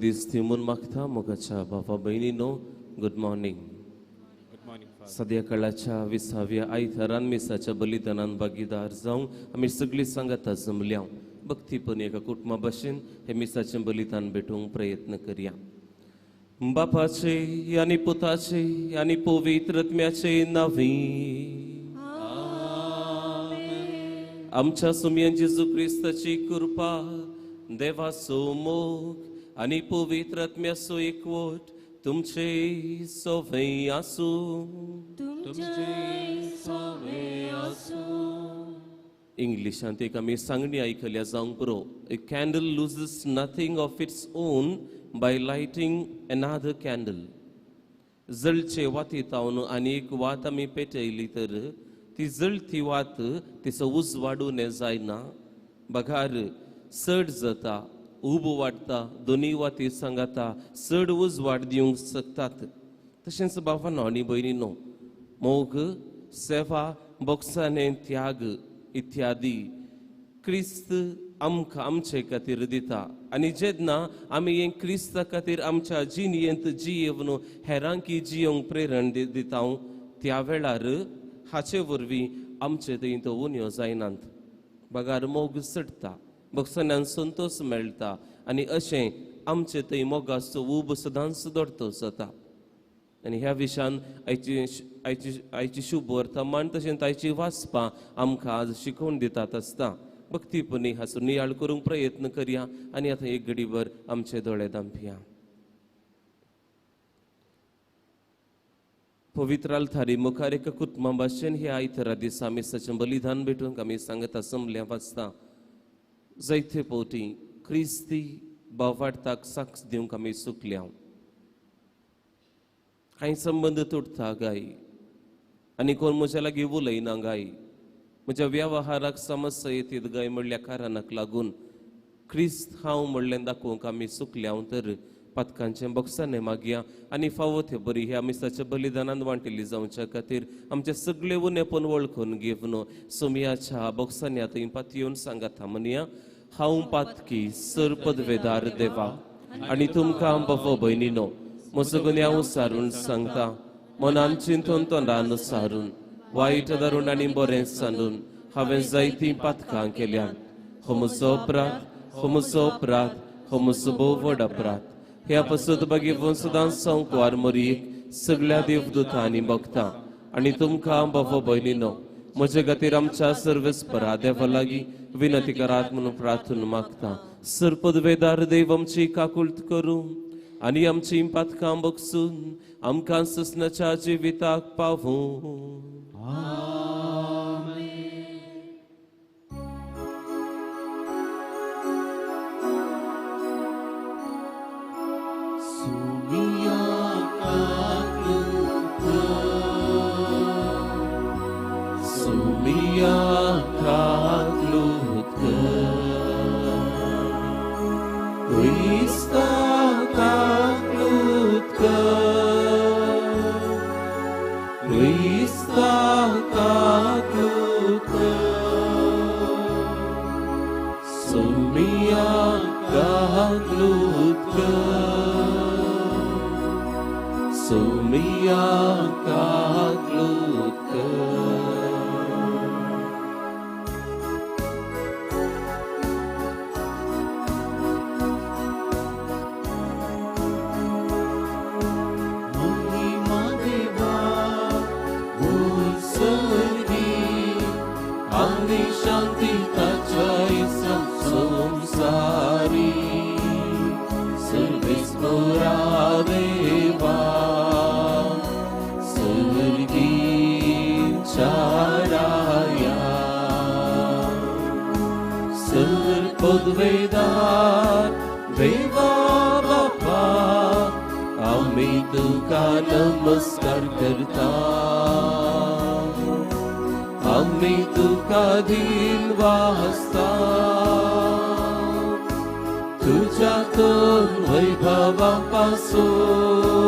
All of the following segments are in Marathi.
दीस दिवून मागता मोगाच्या बाबा भयणीनो गुड मॉर्निंग. सद्या काळाच्या 20व्या आयतारान मिसाच्या बलिदानान भागीदार जावं आमी सगळीं सांगाता जमल्या भक्तीपण एका कुटुंबा भाशेन हे मिसाचें बलिदान भेटूंक प्रयत्न करया. बापाचे आनी पुताचे आनी पवित्र आत्म्याचे नांवी आमच्या सुमयन जेजू क्रिस्ताची कृपा देवाचो मोग आनी पवित्र आत्म्याचो एकवट तुमचे सोबत आसूं. इंग्लिशांत एक आमी सांगणी आयकल्या जावंक पुरो. A candle loses nothing of its own by lighting another candle. जळचे वातीतावन आनी एक वात आमी पेटयली तर ती जळती वात तिचो उज वाडून जायना. बघार चड जाता उब वाडटा दोनी वाती सांगाता चड उज वाड दिवंक शकतात. तशेंच बाबांनो आनी भयणीनो मोग सेवा बोगसाने त्याग इत्यादी क्रिस्त आमकां आमचे खातीर दिता आनी जेन्ना आमी हे क्रिस्ता खातीर आमच्या जिणेंत जियेवन हेरांकी जियोंक प्रेरण दिता त्या वेळार हाचे वरवीं आमचे थंय तो उण्यो जायनात. बगार मोग सडटा बोगसान्यान संतोष मेळटा आनी अशें आमचे थंय मोगाचो उब सदांच दडतो जाता. आनी ह्या विशयान आयची शुभ वर्तमान तशेंच आयची वाचपां आमकां आज शिकोवन दितात आसता. भक्तीपणी हाचो नियाळ करूंक प्रयत्न करया आनी आतां एक घडीभर आमचे दोळे धांपया. पवित्र आल्तारी मुखार एका कुटुंबा भाशेन हे आयतारा दिसा मिसाचें बलिदान भेटूंक आमी सांगता समल्या वाचता. जायते फावटी क्रिस्ती भावार्थाक साक्ष दिवंक आमी चुकल्या. कांय संबंद तुटता गाय आनी कोण म्हज्या लागीं उलयना गाय. म्हज्या वेव्हाराक समस्या येतात गाय म्हणल्या कारणाक लागून क्रिस्त हांव म्हणलें दाखोवंक आमी चुकल्या तर पथकांचें बक्षाने मागया आनी फावो ते बरी ह्या मिसाच्या बलिदानान वांटिल्ली जावच्या खातीर आमचे सगळे उणेपण वळखून घेवन सोमयाच्या बक्षांनी थंय पात येवन सांगाता म्हणया. हांव पातकी सर पदवेदार देवा आनी तुमकां बाबा भयणीनो म्हजो गुन्यांव सारून सांगता. मनान चिंतून तोंडान सारून वायट दारून आनी बरें सांडून हांवें जायतीं पातकां केल्यात. हो म्हजो अपराध हो म्हजो अपराध हो म्हजो भोव व्हड अपराध. ह्या पसत बागेवन सदांच संकवार मरीक सगळ्या देवदूतांनी भोगता आनी तुमकां बाबा भयणीनो म्हजे खातीर आमच्या सर्वेस्परा देवा लागीं विनंती करात म्हणून प्रार्थना मागता. सर पदवेदार देव आमची काकुळट करूं आनी आमची पातकां बगसून आमकां ससनाच्या जिविताक पावूं. पदवेदार देवा बापा आमी तुका नमस्कार करता. आमी तुका दिन वाजता तुझ्या तोर वैभवा पासून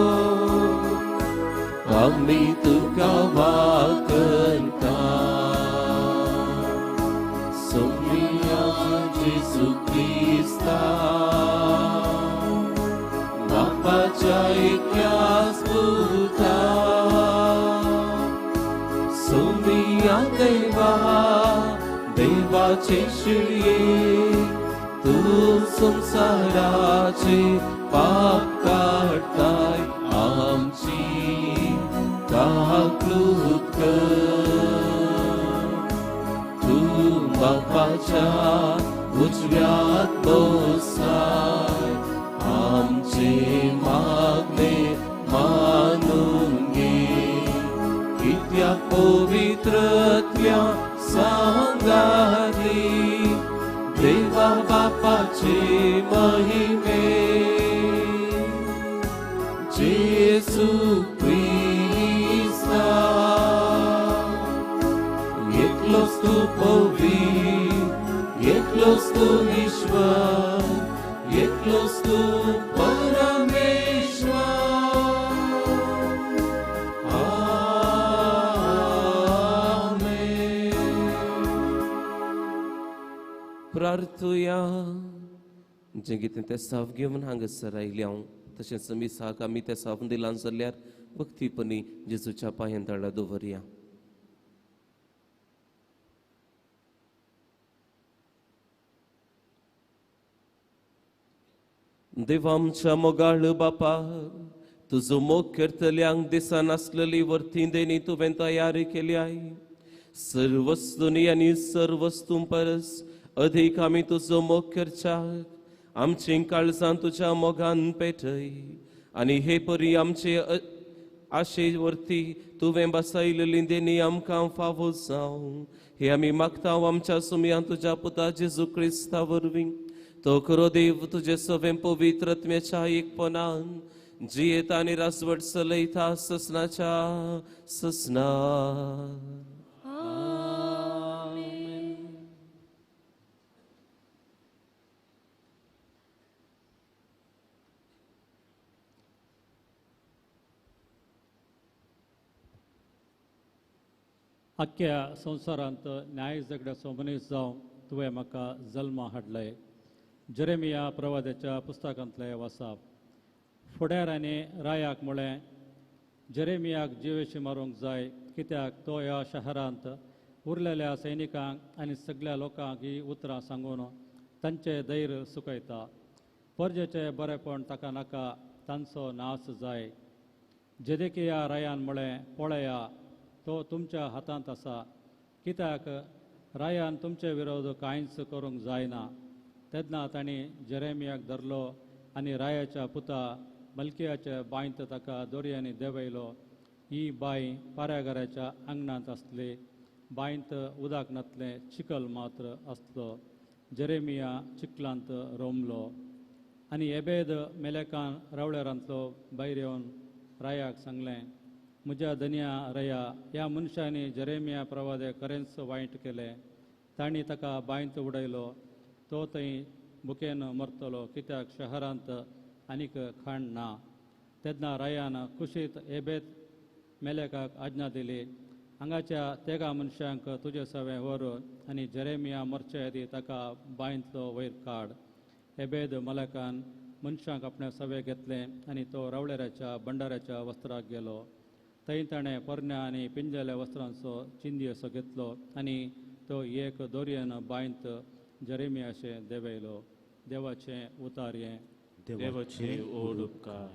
आमी तुका वाकरता. सोमया जेजू क्रिस्ता बापाच्या ऐक्यास पुरता सोमिया देवा देवाचे शिळे तू संसाराचे पाप काढताय आमची काकलूत कर तू बापाच्या उजव्यात बसाय आमचे मागणे मानून घे कित्या पवित्रत्या सांगारी देवा बापाचे महिमे जेसू ख्रिस्ता एकलोच तू पवित्र एकलोच तू ईश्वर एकलोच तू परमेश्वर प्रार्थुया जे कितें तें साफ घेवन हांगासर आयले हांव तशेंच मिसाक आमी तें साफ दिलां जाल्यार भक्तीपणी जेजूच्या पांयांतळा दवरया. देवा आमच्या मोगाळ बापा तुजो मोग करतल्यांक दिसान आसलेली वर्ती देणी तुवें तयारी केल्याय सर्वस्तुनी आनी सर्वस्तूं परस अधिक आमी तुजो मोग करच्याक आमची काळजां तुज्या मोगान पेटय आनी हे परी आमचे आशे वरती तुवें बसयलेली देणी आमकां फावो जावं हे आमी मागता आमच्या सुमयां तुज्या पुता जेजू क्रिस्ता वरवीं तो करो देव तुजे सवें पवित्रत्म्याच्या एकपणान जियेत आनी राजवट चलयता ससनाच्या ससना. आख्या संवसारांत न्याय झगड्याचो मनीस जावं तुवें म्हाका जल्मा हाडलय. जेरेमिया प्रवाद्याच्या पुस्तकांतले वाचप. फुडार आनी रायाक म्हळें जेरेमियाक जिवेशी मारूंक जाय कित्याक तो ह्या शहरांत उरलेल्या सैनिकांक आनी सगळ्या लोकांक ही उतरां सांगून तांचे धैर्य सुकयता. परजेचे बरेपण ताका नाका तांचो नाश जाय. जेदेकिया रायान म्हळें पळया तो तुमच्या हातांत आसा कित्याक रायान तुमचे विरोध कांयच करूंक जायना. तेन्ना तांणी जेरेमियाक धरलो आनी रायाच्या पुता मल्कियाच्या बांयत ताका दोरयांनी देंवयलो. ही बांय पाऱ्याघराच्या आंगणांत आसली. बांयत उदक नातलें चिखल मात्र आसलो. जेरेमिया चिखलांत रोमलो आनी एबेद मेलेकान रावळेरांतलो भायर येवन रायाक सांगलें म्हज्या धन्या रया ह्या मनशांनी जेरेमिया प्रवादे खरेंच वायट केलें. तांणी ताका बांयत उडयलो. तो थंय बुकेन मरतलो कित्याक शहरांत आनीक खाण ना. तेन्ना रायान कुशीत एबेद मेलेकाक आज्ञा दिली हांगाच्या तेगा मनशांक तुजे सवें व्हर आनी जेरेमिया मरचे आदी ताका बांयतलो वयर काड. एबेद मलेकान मनशांक आपणे सवें घेतलें आनी तो रावळेराच्या भंडाऱ्याच्या वस्त्राक गेलो. थंय ताणें पोरण्या आनी पिंजलेल्या वस्त्रांचो चिंदी असो घेतलो आनी तो एक दोरयेन बांयत जेरेमियाचें देंवयलो. देवाचें उतार हें. देवाचे ओड उपकार.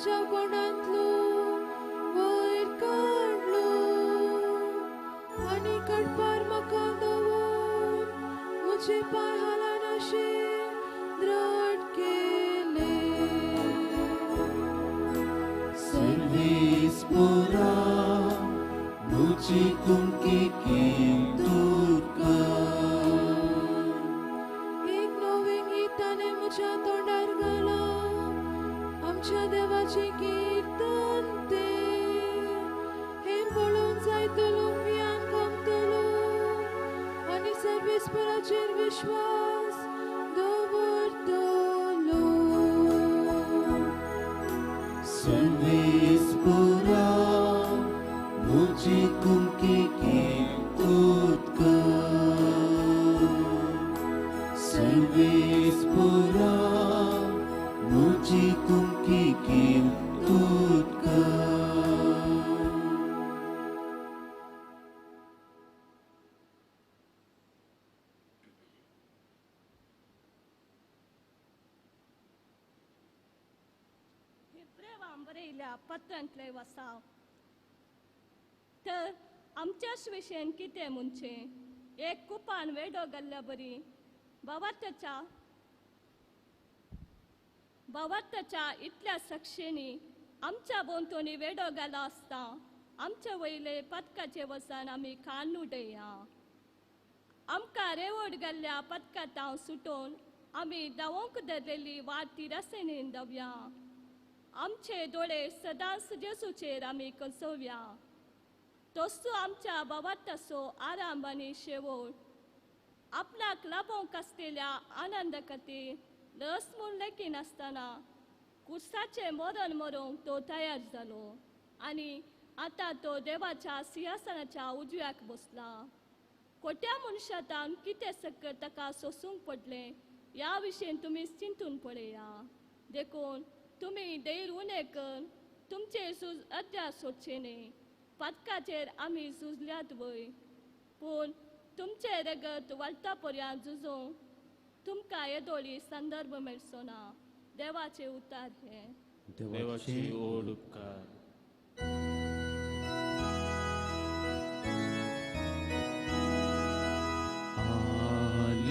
म्हज्या कोणांतलो वयर काडलो आनी कडपार म्हाका दवर म्हजे पांय हालानाशे द्रड केले. Servispora, mucikum kikim turka. एक नवीन गीताने म्हज्या तोंडार घाला आमच्या देवाचे कीर्तन ते हे पळोवन जायतलो मियान गमतलो आनी सर्वेस्पराचेर विश्वास दवरतलो. Servispora, mucikum kikim turka. Servispora, mucikum kikim turka. हेब्रेवां बरयल्या पत्रांतले वसाव तर आमच्याच विशयेन कितें म्हणचे एक कुपान वेडो गेल्ल्या बरी भवार्थाच्या इतल्या सक्षेनी आमच्या भोंवतणी वेडो गेलो आसता आमचे वयले पदकाचे वसान आमी कान उडया. आमकां रेवड गेल्ल्या पदकांतां सुटोवन आमी दावोंक धरलेली वाट ती रसेनीन दवया. आमचे दोळे सदांच जेसूचेर आमी कसोवया. तोसू आमच्या भवार्थाचो आराम आनी शेवट आपणाक लाभोंक आसलेल्या आनंद खातीर लस म्हूण लेखी नासतना कुर्साचें मरण मरोंक तो तयार जालो आनी आतां तो देवाच्या सिंहासनाच्या उजव्याक बसला. खोट्या मनशांतान कितें सकत ताका सोसूंक पडलें ह्या विशयेन तुमी चिंतून पळया. देखून तुमी धैर्य उणें करून तुमचे झूज अद्याप सोडचें न्ही. पदकाचेर आमी झुजल्यात वय पूण तुमचे रगत वळटा पर्यंत झुजोवंक तुमकां येदोळी संदर्भ मेळचो ना. देवाचे उतार हे. देवाची ओड उपकार.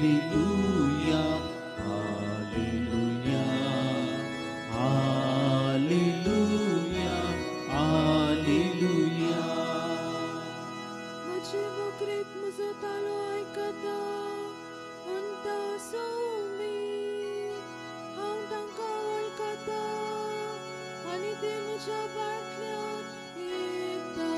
Hallelujah, hallelujah, hallelujah, hallelujah. म्हजी नोकरीत म्हजो ताळो आयकता म्हणटा सौमी हांव तांकां वळखता आनी ते म्हज्या फाटल्यान येता.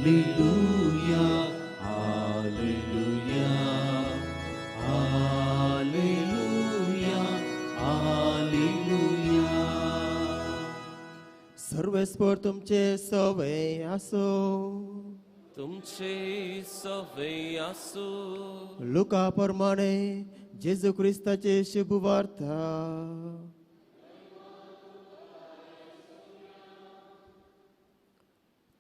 Hallelujah, hallelujah, hallelujah, hallelujah. सर्वेस्पर तुमचे सवय आसो. तुमचे सवय आसो. लुका प्रमाणे जेजू क्रिस्ताचे शुभ वार्ता.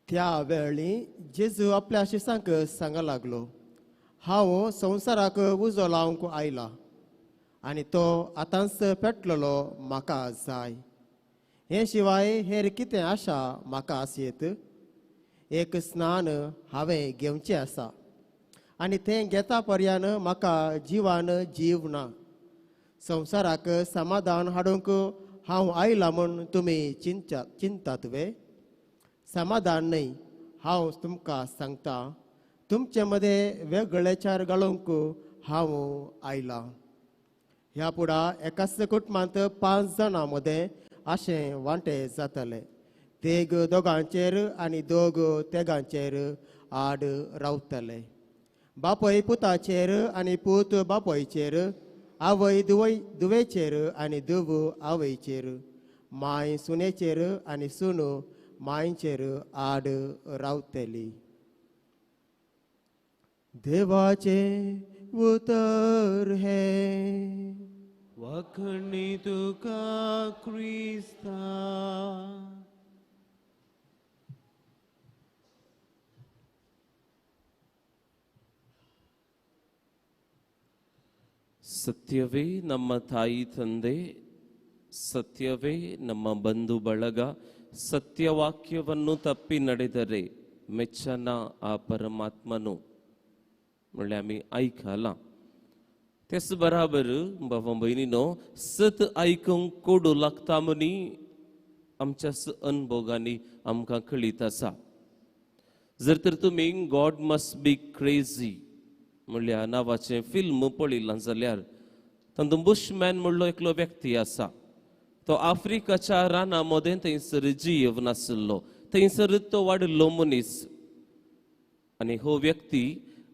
त्या वेळी जेजू आपल्या शिष्यांक सांगा लागलो, हांव संवसाराक उजो लावंक आयला आनी तो आतांच पेटलेलो म्हाका जाय. हे शिवाय हेर कितें आशा म्हाका आसयेत? एक स्नान हांवें घेवचें आसा आनी तें घेता पर्यान म्हाका जिवान जीव ना. संवसाराक समाधान हाडूंक हांव आयला म्हूण तुमी चिंतात वे? समाधान न्हय, हांव तुमकां सांगता, तुमचे मदें वेगळेचार घालूंक हांव आयला. ह्या फुडा एकाच कुटुंबांत 5 जाणां मदें अशें वांटें जातलें. तेग दोगांचेर आनी दोग तेगांचेर आड रावतले. बापय पुताचेर आनी पूत बापयचेर, आवय दुवेचेर आनी दुव आवयचेर, माय सुनेचेर आनी सून मायचेर आड रावतली. देवाचे उतर हे. वखणी तुका क्रिस्ता. ಸತ್ಯವೇ ನಮ್ಮ ತಾಯಿ ತಂದೆ ಸತ್ಯವೇ ನಮ್ಮ ಬಂಧು ಬಳಗ, ಸತ್ಯವಾಕ್ಯವನ್ನು ತಪ್ಪಿ ನಡೆದರೆ ಮೆಚ್ಚನ ಆ ಪರಮಾತ್ಮನು. म्हणल्यार आमी आयकला तेच बराबर भावा भयणीनो, सत आयकूंक कोडू लागता म्हणी आमच्या अनुभोगांनी आमकां कळीत आसा. जर तर तुमी गॉड मस्ट बी क्रेझी म्हणल्यार नांवाचें फिल्म पळयलां जाल्यार तातूंत बुशमॅन म्हणलो एकलो व्यक्ती आसा. तो आफ्रिकाच्या रानां मदें थंयसर जीव नासलो, थंयसर तो वाडलो मनीस. आनी हो व्यक्ती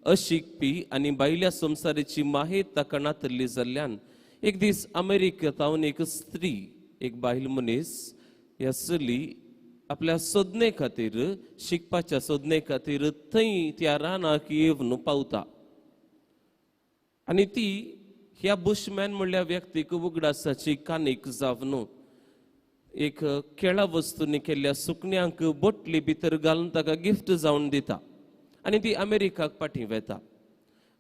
अशिकपी आनी भायल्या संवसाराची माहेत ताका नातल्ली जाल्ल्यान एक दीस अमेरिकेंतावन एक स्त्री, एक बायल मनीस ह्या चली आपल्या सोदने खातीर, शिकपाच्या सोदने खातीर थंय त्या रानाक येवन पावता. आनी ती ह्या बुशमॅन म्हणल्या व्यक्तीक उगडासाची कानीक जावन एक केळा वस्तूंनी केल्ल्या सुकण्यांक बोटली भितर घालून ताका गिफ्ट जावन दिता. आनी ती अमेरिकाक पाठी वेता.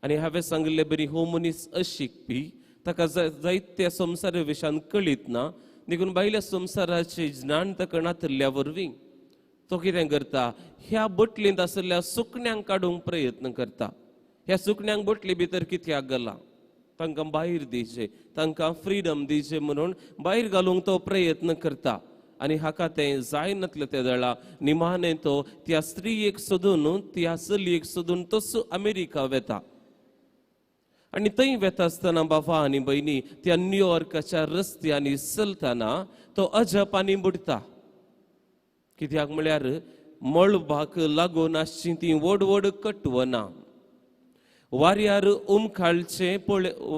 आनी हांवें सांगले बरी हो मनीस अशिकपी, ताका जायत्या संवसारा विशयान कळीत ना, देखून भायल्या संवसाराचे ज्ञान ताका नातल्ल्या वरवीं तो कितें करता, ह्या बोटलींत आसलेल्या सुकण्यांक काडूंक प्रयत्न करता. ह्या सुकण्यांक बोटली भितर कित्याक घाला, तांकां भायर दिवचे, तांकां फ्रीडम दिवचे म्हणून भायर घालूंक तो प्रयत्न करता. आनी हाका तें जायनातलें त्या वेळा निमाणें तो त्या स्त्रीयेक सोदून, त्या चलयेक सोदून तसो अमेरिका वेता. आनी थंय वेता आसतना बाबा आनी भयणी, त्या न्यूयॉर्काच्या रस्त्यांनी चलतना तो अजप आनी बुडता. कित्याक म्हळ्यार मळबाक लागून आसची ती व्हड व्हड कटवनां, वाऱ्यार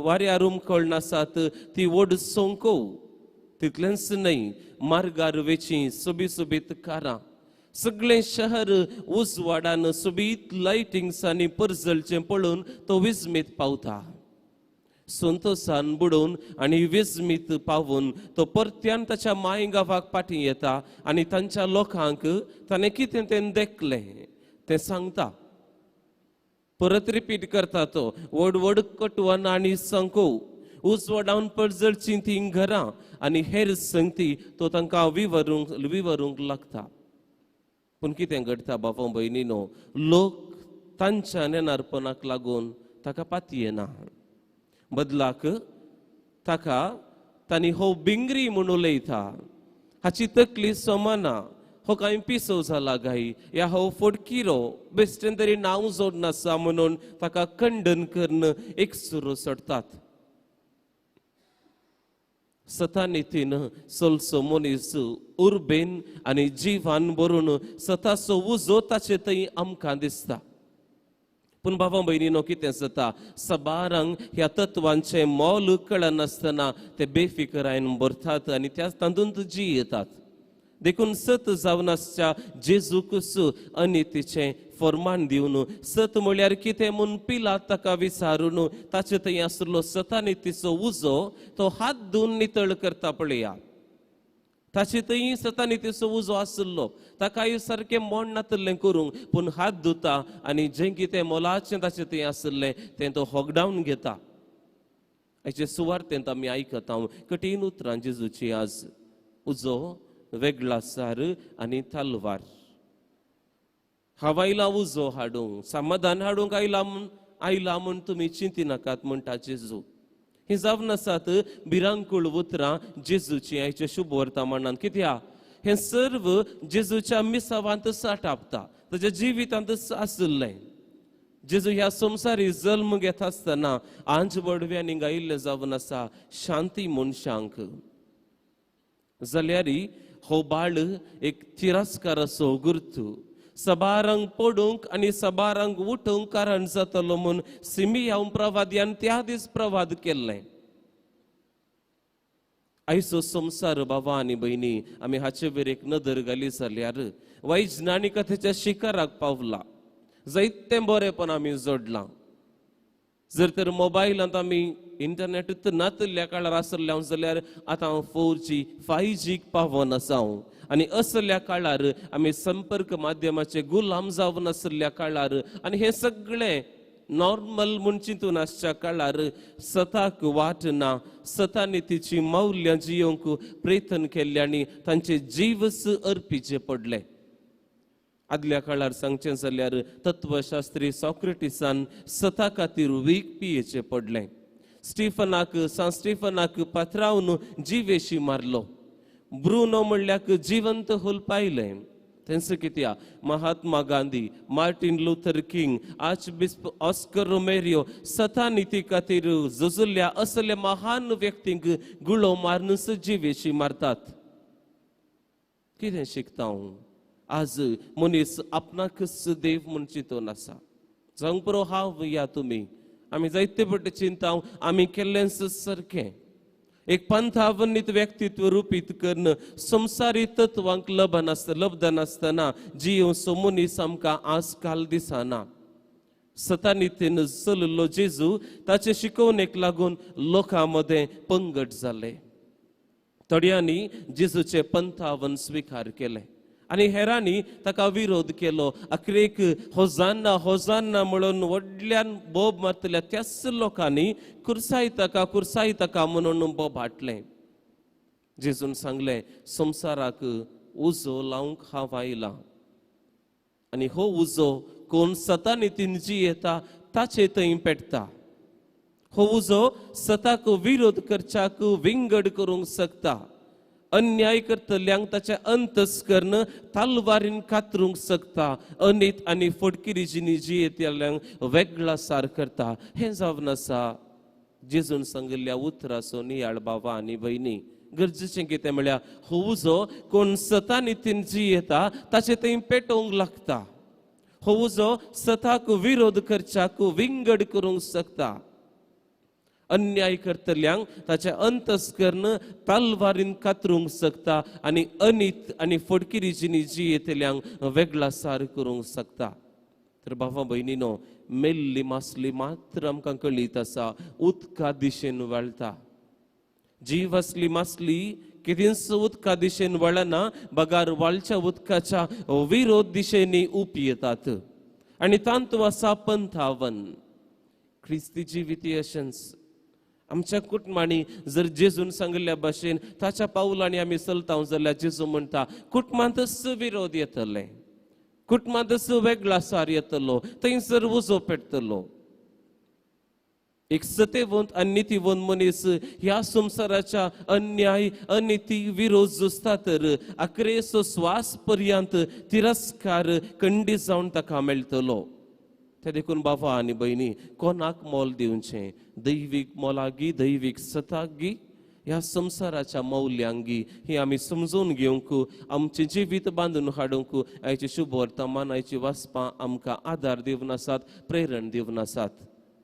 वाऱ्यार उमखळ आसात ती व्हड सोंको, तितलेंच न्हय मार्गार वेची सोबीत कारां, सगळें शहर उजवाडान सोबीत लायटिंग्सांनी परजळचें पळोवन तो विस्मीत पावता. संतोषान बुडोवन आनी विस्मीत पावून तो परत्यान ताच्या मायगांवाक फाटीं येता आनी तांच्या लोकांक ताणें कितें तें देखलें तें सांगता. परत रिपीट करता तो, व्हड व्हड कटवण आनी संको, उजवाडावन पडजळची ती घरां आनी हेर संगती तो तांकां विवरूंक लागता. पूण कितें घडटा बाबा भयणीनो, लोक तांच्या नेनारपणाक लागून ताका पातयेना. बदलाक ताका तांणी हो बिंगरी म्हूण उलयता, हाची तकली सोमाना, हो कांय पिसो जाला गाय, या हो फोडकिरो बेश्टें तरी नांव जोडून आसा म्हणून ताका खंडन करून एक सुरो सोडतात. सतानितीन सोलसो मनीस उर्बेन आनी जिवान भरून सताचो उजो ताचे थंय आमकां दिसता. पूण बाबा भयणीनो कितें जाता, सबारांक ह्या तत्वांचें मोल कळनासतना ते बेफिकरायेन भरतात आनी त्या तातूंत जियेतात. देखून सत जावन आसच्या जेजूकच अनितीचें फर्मान दिवन, सत म्हळ्यार कितें म्हूण पिलात ताका विचारून ताचे थंय आसलो सतानितीचो उजो तो हात धुवन नितळ करता पळया. ताचे थंय सतानितीचो उजो आसलो, ताकाय सारकें मोड नातलें करूंक, पूण हात धुता आनी जें कितें मोलाचें ताचे थंय आसलें तें तो होगडावन घेता. हाचे सुवार्तेंत आमी आयकता कठीण उतरां जेजूची आज. उजो, वेगळा सार आनी तलवार. हांव आयला उजो हाडूंक, समाधान हाडूंक आयला म्हूण तुमी चिंती नाकात म्हणटा जेजू. ही जावन आसात भिरांकूळ उतरां जेजूची आयच्या शुभ वर्तमानांत. कित्याक हें सर्व जेजूच्या मिसावांत साठापता, ताच्या जिवितांत आसलें. जेजू ह्या संवसारी जल्म घेता आसतना आंज वडव्यांनी गायिल्लें जावन आसा शांती मनशांक. जाल्यार हो बाळ एक तिरस्काराचो गुर्तू, सबारांक पडूंक आनी सबारांक उठूंक कारण जातलो म्हूण सिमियाव प्रवाद्यान त्या दीस प्रवाद केल्लें. आयचो संवसार बाबा आनी भयणी आमी हाचे वेर एक नदर घाली जाल्यार वैज्ञानिकतेच्या शिखराक पावला. जायतें बरेंपण आमी जोडलां. जर तर मोबायलांत आमी इंटरनेट नातल्या काळार आसल्या जाल्यार आतां 4G 5G पावोन आसा. आनी असल्या काळार आमी संपर्क माध्यमाचे गुलाम जावन आसल्या काळार आनी हे सगळें नॉर्मल म्हूण चिंतून आसच्या काळार सताक वाट ना, सतांनी तिची मौल्य जियोंक प्रयत्न केल्ले आनी तांचे जीवच अर्पिचे पडले. आदल्या काळार सांगचें जाल्यार तत्वशास्त्री सॉक्रेटिसान सता खातीर वीख पियेचें पडलें. सांत स्टीफनाक पात्रावन जिवेशी मारलो. ब्रुनो म्हणल्याक जिवंत होलपायलें. तेंच कित्या Mahatma Gandhi, Martin Luther King, archbishop Oscar Romero सता निती खातीर झुजल्या असले महान व्यक्तींक गुळो मारूनच जिवेशी मारतात. कितें शिकता हांव? आज मनीस आपणाकच देव म्हूण चिंतून आसा. जावंक पुरो हांव या तुमी आमी जायते फावटी चिंताव आमी केल्लेंच सारकें. एक पंथावन्नीत व्यक्तित्व रुपीत करून संवसारी तत्वांक लबधन आसतना जियोचो मनीस आमकां आजकाल दिसना. सतानितीन चलिल्लो जेजू ताचे शिकवणेक लागून लोकां मदें पंगड जाले. थोड्यांनी जेजूचे पंथावन स्विकार केले आनी हेरांनी ताका विरोध केलो. अखेरेक होजान्ना होजान्ना म्हणून व्हडल्यान बोब मारतल्या त्याच लोकांनी कुर्साय ताका म्हणून बोब हाटलें. जेजून सांगलें, संवसाराक उजो लावंक हांव आयलां आनी हो उजो कोण सतानितीन जियेता ताचे थंय पेटता. हो उजो सताक विरोध करच्याक विंगड करूंक शकता. अन्याय करतल्यांक ताचे अंतस्करण तालवारीन कातरूंक शकता. अनीत आनी फटकिरीजीनी जियेतल्यांक वेगळा सार करता. हें जावन आसा जेजून सांगिल्ल्या उतराचो नियाळ बाबा आनी भयणी. गरजेचें कितें म्हळ्यार हो उजो कोण सतानितीन जियेता ताचे थंय पेटोवंक लागता. हो उजो सताक विरोध करच्याक विंगड करूंक शकता. अन्याय करतल्यांक ताचे अंतस्करण तालवारीन कातरूंक शकता आनी अनीत आनी फटकिरीजीनी जियेतल्यांक वेगळा सार करूंक शकता. तर बाबा भयणीनो, मेल्ली मासली मात्र आमकां कळीत आसा उदका दिशेन वळटा. जीव असली मासली कितेंच उदका दिशेन वळना, बगार वाळच्या उदकाच्या विरोध दिशेनी उप येतात. आनी तांतू आसा पंथावन. ख्रिस्ती जिविती अशेंच आमच्या कुटुंबांनी जर जेजून सांगिल्ल्या भाशेन ताच्या पावलांनी आमी चलता जाल्यार जेजू म्हणटा कुटुंबांतच विरोध येतले, कुटुंबांतच वेगळा सार येतलो, थंयसर उजो पेटतलो. एक सत्यवंत आनी नितीवंत मनीस ह्या संवसाराच्या अन्याय अनिती विरोध झुजता तर अखेरेचो श्वास पर्यंत तिरस्कार खंडीत जावन ताका मेळटलो. ते देखून बाबा आनी भयणी, कोणाक मोल दिवचें? दैवीक मोलागी, दैवीक सतागी, ह्या संवसाराच्या मौल्यांगी ही आमी समजून घेवंक, आमचें जिवीत बांदून हाडूंक आयची शुभ वर्तमान आयची वाचपां आमकां आदार दिवन आसात, प्रेरण दिवन आसात.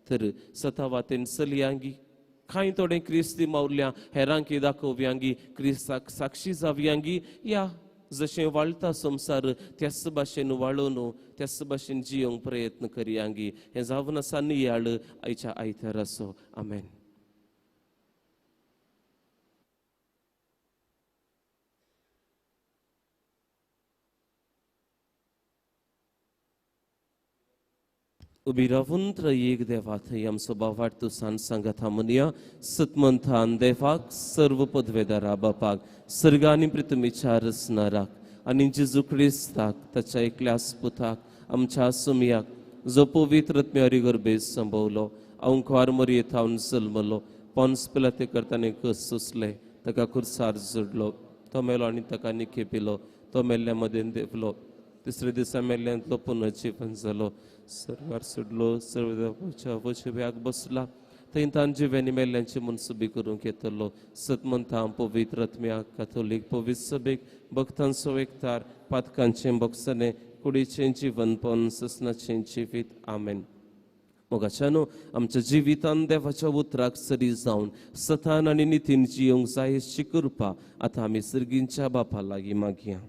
तर सतावातेन चलयांगी कांय थोडें क्रिस्ती मौल्यां हेरांकी दाखोवयांगी, क्रिस्ताक साक्षी जावयांगी. या जशें वाळटा संवसार त्याच भाशेन वाळून त्याच भाशेन जियोंक प्रयत्न करयांगी. हें जावन आसा नियाळ आयच्या आयताराचो. आमेन. उबी रावून त्रयेक देवा थंय आमचो बावार्थ सान सांगात म्हणया. सतमंथान देवाक सर्व पदवेदारा बापाक सर्गांनी पृथ्वीच्या रचणाराक आनी जेजू क्रिस्ताक ताच्या एकल्यास पुताक आमच्या सुमयाक जो पवित्र आत्म्यारी गर्भेत संभवलो, अंकार मरयेतावन जल्मलो, पोन्स पिलाते करताने कस सुसले, ताका खुर्सार जोडलो, तो मेलो आनी ताका निखेपिलो, तो मेल्ल्या मदें देवलो, तिसरे दिसा मेल्ल्यांतलो पुनर्जीवन जालो, सर्वार सुडलो, सर्व वचव्याक बसला, थंय तान जिव्यांनी मेल्ल्यांची मनसुबी करूंक येतलो. सतमंथां पवित्र आत्म्याक काथोलीक पवित्र सभेक भक्तांचो एकतार, पातकांचें बक्षणे, कुडीचें जीवन पवन ससनाचें जिवीत. आमेन. मोगाच्यानो आमच्या जिवितान देवाच्या उतराक सरी जावन सतान आनी नितीन जियोंक जाय अशी कृपा आतां आमी सर्गींच्या बापा लागीं मागया.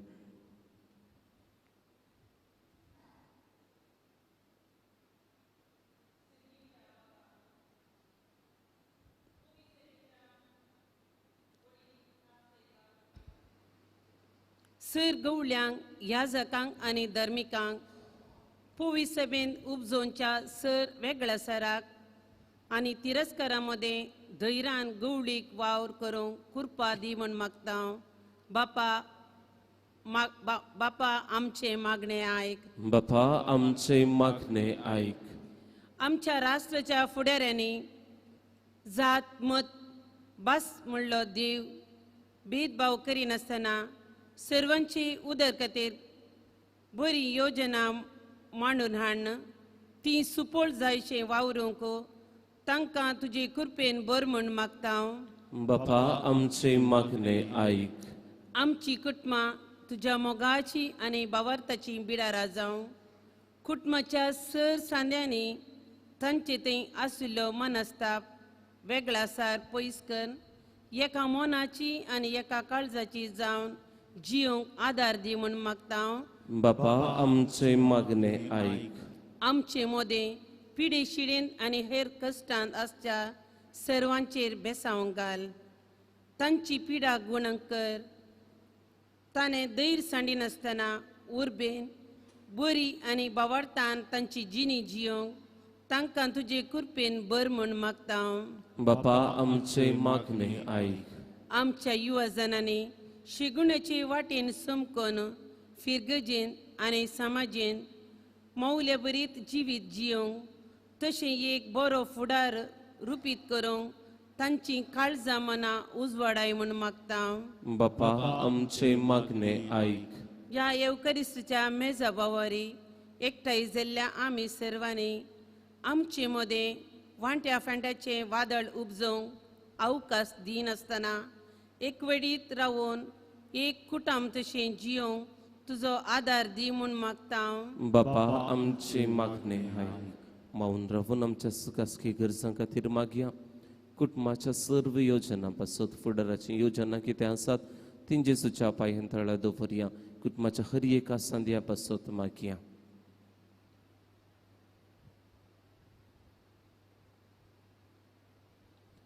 सर गवळ्यांक, याजकांक आनी धर्मिकांक पोवी सभेन उपजोवच्या सर वेगळ्या सराक आनी तिरस्कारामध्ये धैर्यान गवळीक वावर करूंक कृपा दी म्हण मागता बापा आमचे मागणे आयक. बापा आमचे मागणे ऐक. आमच्या राष्ट्राच्या फुडाऱ्यांनी जात मत भास म्हणलो देव भेदभाव करिनासतना सर्वांची उदर खातीर बरी योजना मांडून हाडन ती सुपोळ जायशे वावरूंक तांकां तुजे कृपेन बर म्हण मागता. बापा आमचे मागणे ऐक. आमची कुटुंबां तुज्या मोगाची आनी भावार्थाची बिडारा जावं. कुटुंबाच्या सर सांद्यांनी तांचे थंय आशिल्लो मनस्ताप वेगळा सार पयस कर. एका मोनाची आनी एका काळजाची जावन जियोंक आदार दी म्हण मागता. बापा आमचे मागणे ऐक. आमचे मोदे पिडे शिडेन आनी हेर कश्टांत आसच्या सर्वांचेर बेसांव घाल. तांची पिडा गुणक कर. ताणें दैर सांडिनासतना उर्बेन बरी आनी भावार्थान तांची जिणी जियोंक तांकां तुजे कृपेन बर म्हण मागता. बापा आमचे मागणे ऐक. आमच्या युवजनांनी शिगुणाचे वाटेन समकोन फिरगजेन आनी समाजेन मौल्या बरीत जिवीत जियोंक तशें एक बरो फुडार रुपीत करूंक तांची काळजां मनां उजवाडाय म्हण मागता. बापा आमचे मागणे ऐक. ह्या येवकरिस्तीच्या मेजा बावारी एकठांय जाल्ल्या आमी सर्वांनी आमचे मदें वांट्या फांट्याचें वादळ उपजोवंक अवकाश दिनासतना एकवडीत रावून एक कुटुंब तशें जियोंक तुजो आदार दी म्हूण मागता. बापा आमचे मागणे ऐक. माऊन रावून आमच्या सुखासकी गरजां खातीर मागया. कुटुंबाच्या सर्व योजना पासत फुडाराची योजना कितें आसात ती जेजूच्या पांयां तळा दवरया. कुटुंबाच्या हर एका सांद्या पासत मागया.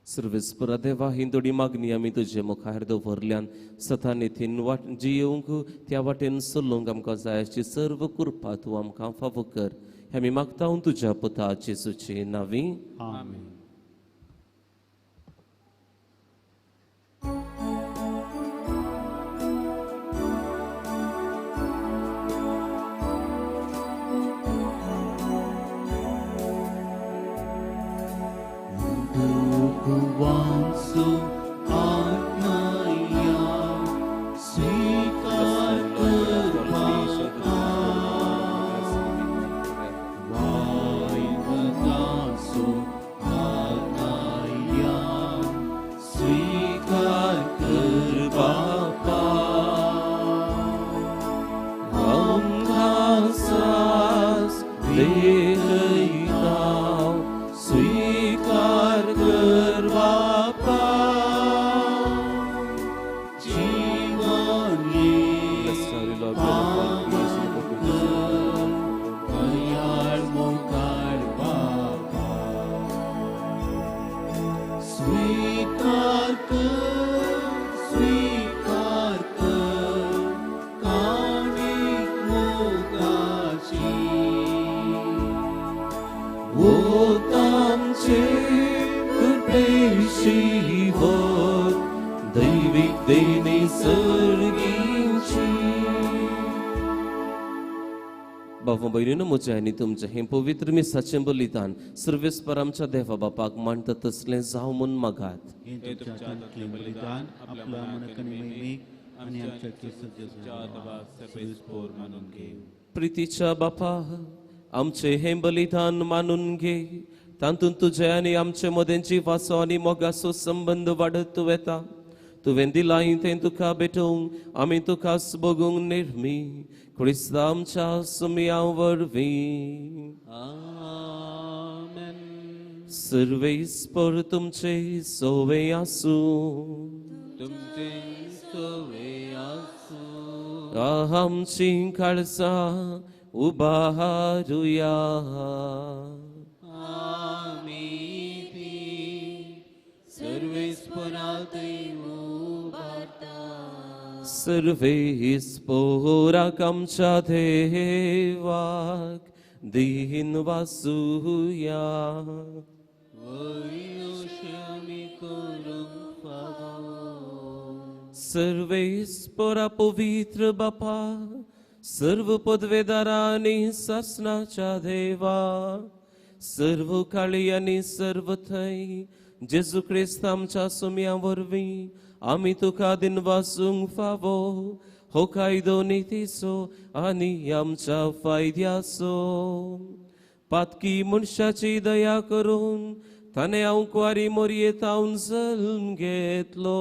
सर्वेस्परा देवा ही थोडी मागणी आमी तुजे मुखार दवरल्यान सतान येथीन वाट जियोंक त्या वाटेन चलोवंक आमकां जाय अशी सर्व कृपा तूं आमकां फावो कर. हें आमी मागता तुज्या पुता जेजूचे नांवी. आमेन. Kuwansu atmaya svikar karma vai vadansu atmaya svikar kar bapa hum khasas dehaitav svikar कर बापा जीवन ये दयाळ मोकार बापा स्वीकार कर काणिक मोगाची वो तामचे शिवर दैविक देणे सर्गींची. बाबा भयणीनो म्हज्या आनी तुमचें हें पवित्र मिसाचें बलिदान सर्वेस्पर आमच्या देवा बापाक मांडटा तसलें जावं म्हूण मागात. हे तुमच्या बलिदान आपल्या मनाकनी महिमेक आणि आमच्या केसाच्या सर्वेस्पोर मानून घे. प्रितीच्या बापा आमचे हें बलिदान मानून घे. तातूंत तुजे आनी आमचे मदें जिवाचो आनी मोगाचो संबंध वाडत वेता. तुवें दिलाय तें तुका भेटोवंक आमी तुकाच बगूंक निर्मी क्रिस्ता आमच्या सुमया वरवीं. आमेन. सर्वेस्पर तुमचे सोवे आसूं. तुमचे सोवे आसूं. आमची काळजां उबारुया. सर्वेस्पोराक आमच्या देवाक दीन वासूया सर्वेस्परा पवित्र बापा सर्व पदवेदारा आणि शासनाच्या देवा सर्व काळी आणि सर्व थंय जेजू क्रिस्त आमच्या सुम्या वरवीं आमी तुका दिन वासूंक फावो हो कायदो नितीचो आनी आमच्या फायद्याचो पातकी मनशाची दया करून ताणे हांव कुवारी मोरयेतावन जल्म घेतलो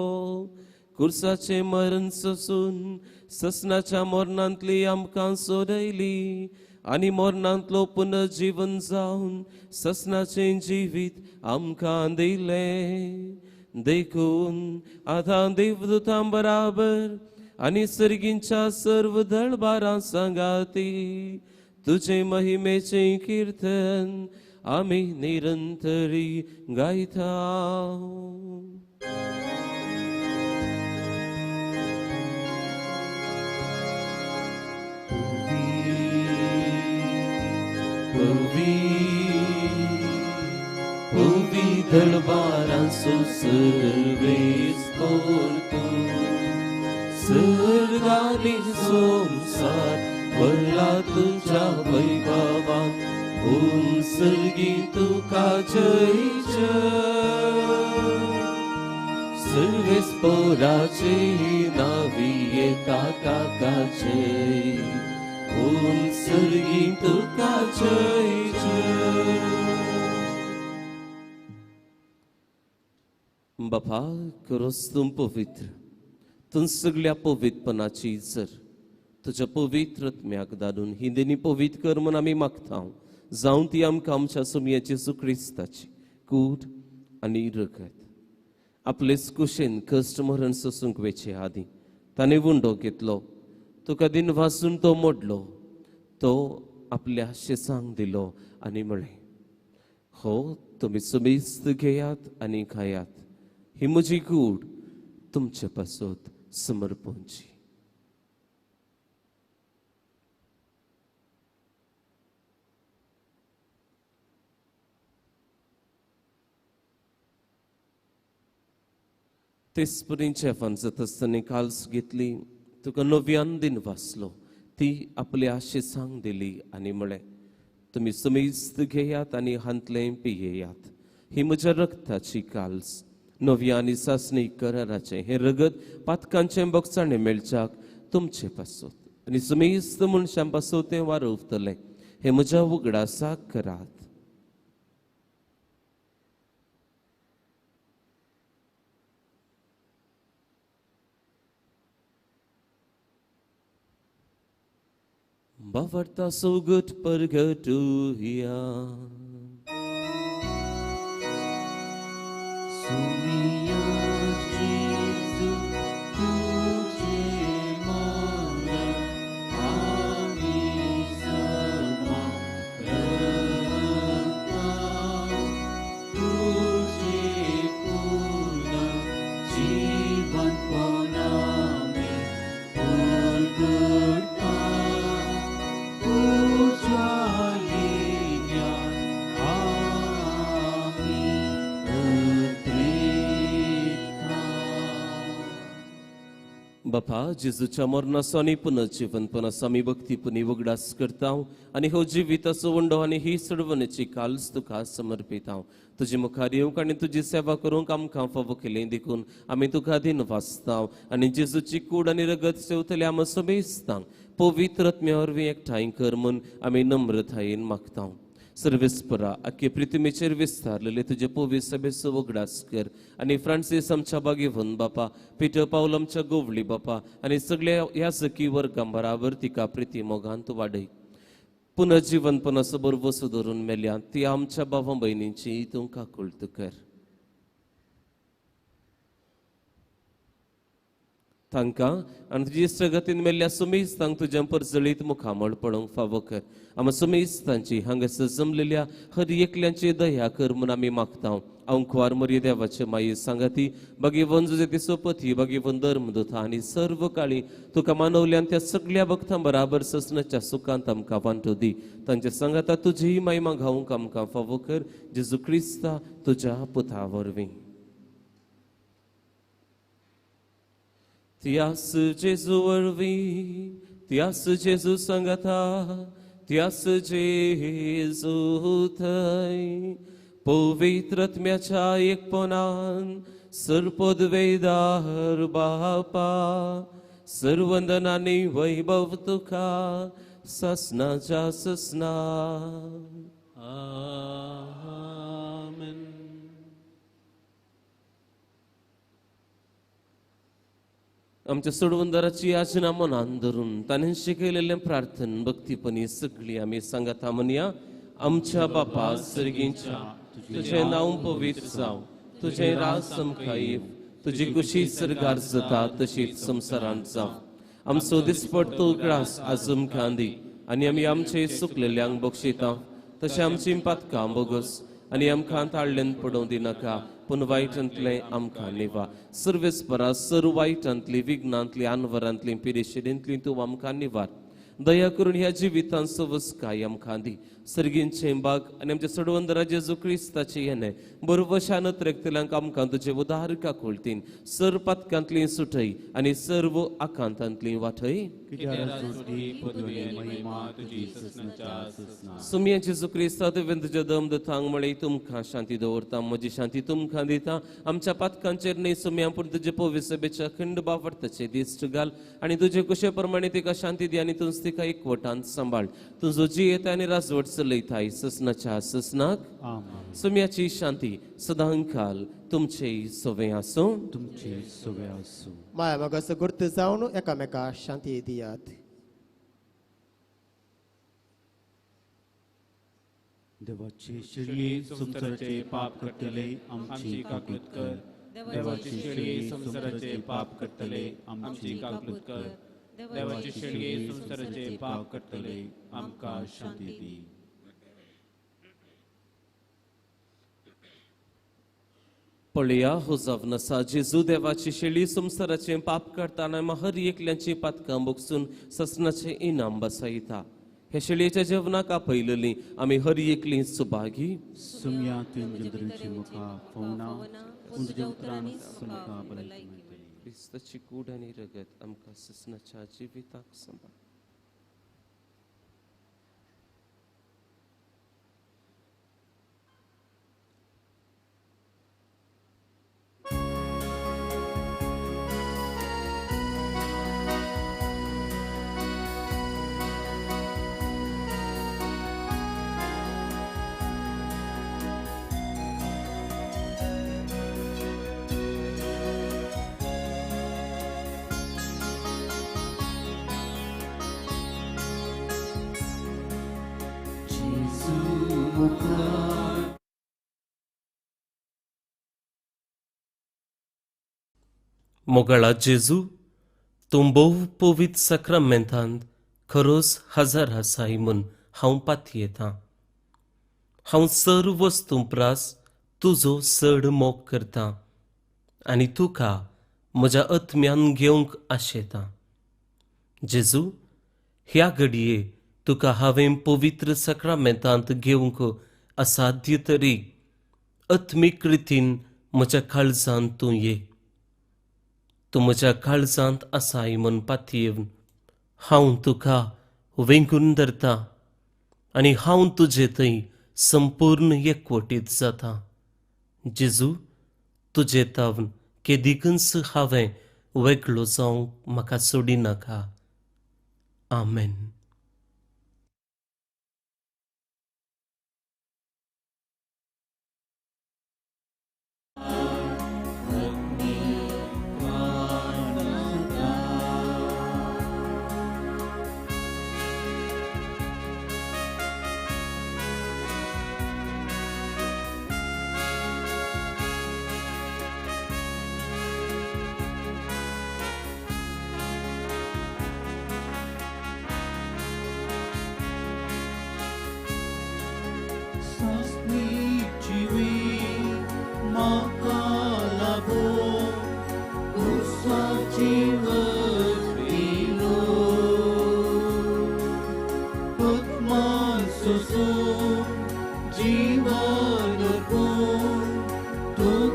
कुर्साचे मरण सोसून ससनाच्या मरणांतली आमकां सोडयली आनी मरणांतलो पुनर्जीवन जावन ससनाचे जिवीत आमकां दिले देखून आतां देवदूतां बराबर आनी सर्गींच्या सर्व दळबारां सांगाती तुझे महिमेचे कीर्तन आमी निरंतरी गायता दळबारांचो सर्वेस पोरतो सर्गानी संसार भरला तुझ्या वैभवान ओम सर्गी तुका जय जय सर्वेस पोराचे नावी येता ताका जय ओम सर्गी तुका जय जय बापा करोस तूं पवित्र तूं सगळ्या पवित्रपणाची जर तुझ्या पवित्रत्म्याक धाडून ही देणी पवित्र कर म्हूण आमी मागता जावं ती आमकां आमच्या सुमयेची सुक्रिस्ताची कूड आनी रगत आपलेच कुशेन कश्ट मरण सोसूंक वेचे आदी ताणें वुंडो घेतलो तुका दिन वासून तो मोडलो तो आपल्या शेसांक दिलो आनी म्हळें हो तुमी सुमेस्त घेयात आनी खायात ही म्हजी कूड तुमचे पासत समर्पणची तेसपरीन चेफान जाता आसतना काल्स घेतली तुका नव्यान दिन वाचलो ती आपल्या शेसांक दिली आनी म्हळें तुमी समेस्त घेयात आनी हांतलें पियेयात ही म्हज्या रक्ताची काल्स नव्या आनी सासणी कराराचें हें रगत पातकांचें बगसाणें मेळच्याक तुमचे पासत आनी समेस्त मनशां पासत तें वारवतलें हें म्हज्या उगडासाक करात Bavarta so good purgatoria. बापा जेजूच्या मरणाचो आनी पुनर्जीवनपणाचो आमी भक्तीपणी उगडास करता आनी हो जिविताचो वंडो आनी ही सडवणेची काल्स तुका समर्पिता तुजे मुखार येवंक आनी तुजी सेवा करूंक आमकां फावो केलें देखून आमी तुका दिन वाचता आनी जेजूची कूड आनी रगत सेवतले आमी समेस्तांक पवित्र आत्म्या वरवीं एकठांय कर म्हूण आमी नम्रतायेन मागता सर्वेस्परा आख्खे पृथ्वीचेर विस्तारलेले तुजे पवित्र सभेचो उगडास कर आनी फ्रांसीस आमच्या बागेवन बापा पिटर पावल आमच्या गोवळी बापा आनी सगळ्या ह्या सखी वर्गां बराबर तिका प्रिती मोगांत वाडय पुनर्जीवनपणाचो बरोबर सुदरून मेल्या ती आमच्या भावा भयणींची तूं काकुळट कर तांकां आनी तुजी इश्टगतीन मेल्ल्या सुमेस्तांक तुज्या परजळीत मुखामळ पळोवंक फावो कर. आमी सुमेस्तांची हांगासर जमलेल्या हर एकल्यांची दया कर म्हूण आमी मागता. अंकुवार मरी देवाचे माये सांगाती भगिवन तुजे तिसोपती भगिवन धर्मदूता आनी सर्व काळी तुका मानवल्यान त्या सगळ्या भक्तां बराबर ससनाच्या सुखांत आमकां वांटो दी. तांच्या सांगाता तुजी महिमा गावंक आमकां फावो कर. जेजू क्रिस्ता तुज्या पुता वरवीं. Tias Jesu वरवीं, tias Jesu सांगाता, tias Jesu थंय पवित्रत्म्याच्या एकपणान सर्पदवेदार बापा सर्वंदनांनी वैभव तुका ससनाच्या ससना. आमेन. आमच्या सोडवंदाराची याचना मनान धरून ताणें शिकयलेलें प्रार्थन भक्तीपणी सगळी आमी सांगाता म्हणया. आमच्या बापा सर्गींच्या तुझें नांव पवित्र जावं, तुझें राज समकायीव, तुजी कुशी सर्गार जाता तशीच संवसारांत जावं. आमचो दिसपट तो ग्रास आज आमकां दी आनी आमी आमचे सुकलेल्यांक बक्षिता तशें आमची पातकां बोगस आनी आमकां ताळ्ळेन पडोवं दिनाका पूण वायटांतलें आमकां निवा. सर्वेस्परा सर्व वायटांतली विघ्नांतली आनवरांतली पिडेशिडेंतली तूं आमकां निवार. दया करून ह्या जिवितांत सवस्काय आमकां दी. सर्गींचें बाग आनी आमच्या सोडवंदरा जेजू क्रिस्ताचें येणें बरोवशान त्रेकतल्यांक आमकां तुजें उदार काकुळतीन सर पातकांतली सुटय आनी सर्व आकांतांतली वाटय. सुमया जेजू क्रिस्ता तुवें तुज्या दमदतांक मळय तुमकां शांती दवरता. म्हजी शांती तुमकां दिता. आमच्या पातकांचेर न्हय सुमया पूण तुजे पवित्र सभेच्या अखंड बावडताचे दिश्ट घाल आनी तुजे कुशे प्रमाणे तिका शांती दी आनी तुज तिका एकवटांत सांबाळ. तुजो जी येता आनी राजवट चलयताय ससनाच्या ससनाक. सुमयाची शांती सदांकाल तुमचे सोवे आसूं. तुमचे सोवे आसूं. माया मगस गुर्त जावन एकामेका शांती दियात. देवाचे शिळये संसाराचे पाप करतले आमची काकुळत कर. देवाचे शिळये संसाराचे पाप करतले आमची काकुळत कर. देवाचे शिळये संसाराचे पाप करतले आमकां शांती दी. पळया हो जावन आसा जेजू देवाची शेळी संसाराचें पाप करताना हर एकल्यांची पातकां बोगसून ससनाचें इनाम बसयता. हे शेळयेच्या जेवणाक आपयलेलीं आमी हर एकलीं सुभागी. सुमया तुमचे मुखां फोवना तुमच्या उतरांनी आमकां भलायकी मेळटली. क्रिस्ताची कूड आनी रगत आमकां ससनाच्या जिविताक सांबाळ. मोगळा जेजू तूं भोव पवित्र सक्रामेंतांत खरोच हजर आसाय म्हूण हांव पातयेतां. हांव सर्व वस्तू प्रास तुजो चड मोग करतां आनी तुका म्हज्या आत्म्यान घेवंक आशेतां. जेजू ह्या घडये तुका हांवें पवित्र सक्रामेंतांत घेवंक असाध्य तरी आत्मीक रितीन म्हज्या काळजांत तूं ये. तूं म्हज्या काळजांत आसाय म्हूण पातयेवन हांव तुका वेंगून धरतां आनी हांव तुजे थंय संपूर्ण एकवटीत जाता. जेजू तुजे तावन केदीकच हांवें वेगळो जावंक म्हाका सोडिनाका. आमेन.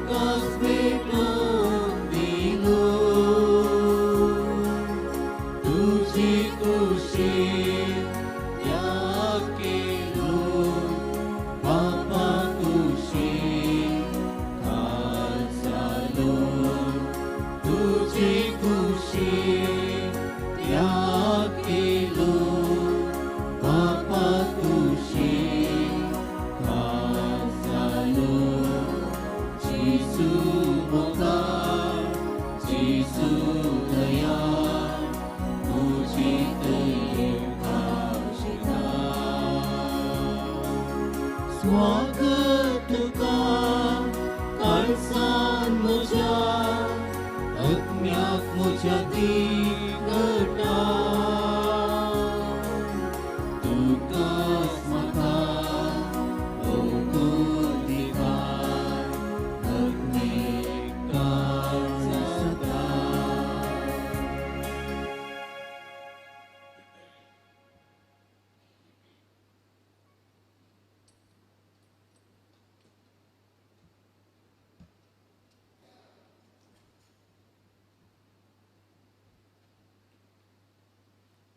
तुकाच भेटून दिलो तुझी कुशीर त्याग केलो बापा कुशीर खास झालो तुझी कुशीर त्याग केलो बापा कुशीर खास झालो जिसू मोकार जिसू दया तुझी दया स्वागत तुका काळजान म्हज्या आत्म्याक म्हज्या दिगटा तुकाच म्हाका ओगून दिवार आत्मेक सदा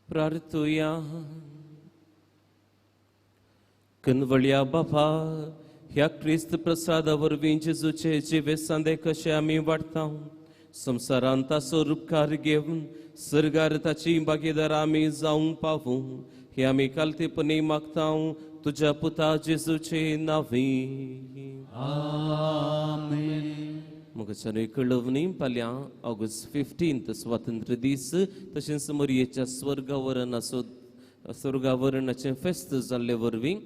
प्रार्थुया कनवळ्या बापा ह्या क्रिस्त प्रसादा वरवीं जेजूचे जिवे सांदे कशे आमी वाडटा संवसारांत ताचो उपकार घेवन सर्गार ताची भागीदार आमी जावंक पावूं हे आमी कालतेपणी मागता तुज्या पुता जेजूचे नांवी आमेन मुखाच्यान कळवणी फाल्यां ऑगस्ट 15 स्वातंत्र्य दीस तशेंच मरयेच्या स्वर्गावरणाचें फेस्त जाल्ले वरवीं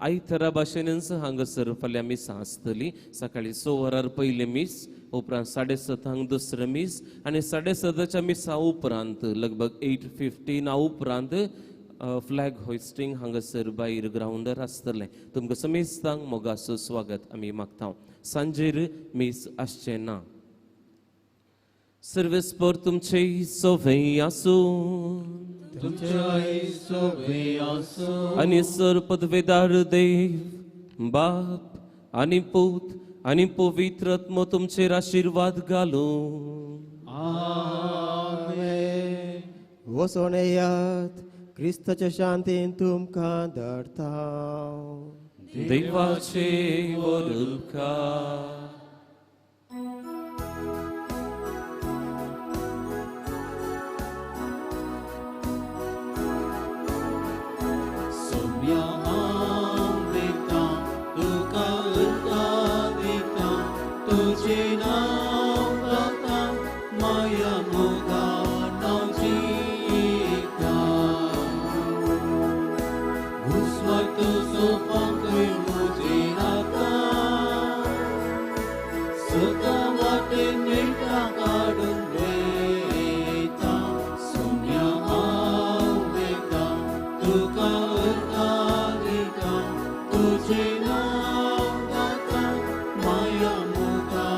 आयतरा भाशेनच हांगासर फाल्यां मिसां आसतली सकाळी 6 वरार पयले मीस उपरांत 7:30 दुसरो मीस आनी 7:30च्या मिसा उपरांत लगभग 8:15 उपरांत फ्लॅग होइस्टिंग हांगासर भायर ग्राउंडार आसतलें तुमकां समेस्तांक मोगाचो स्वागत आमी मागता सांजेर मीस आसचें ना सर्वेस्पर तुमचे सोवें आसूं आनी सर पदवेदार देव बाप आनी पूत आनी पवित्र आत्मो तुमचेर आशीर्वाद घालूं आमेन वचून येयात क्रिस्ताच्या शांतीन तुमकां धाडटा देवाचे वरकार सोम्या अमृता तुका उरता दिता तुझे नाव गाता माया मोगा नावजीता घुसवा तुझो पाकळी मुझे नाका सदा वाटेन मेळटा काडून वेता सोम्या अमृता तुका उरता दिता तुझे नाव गाता माया मोगा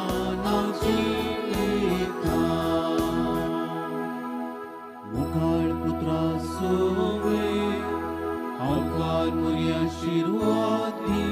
नावजीता मुखार पुत्रा सोवे हांव मुरी आशीर्वादी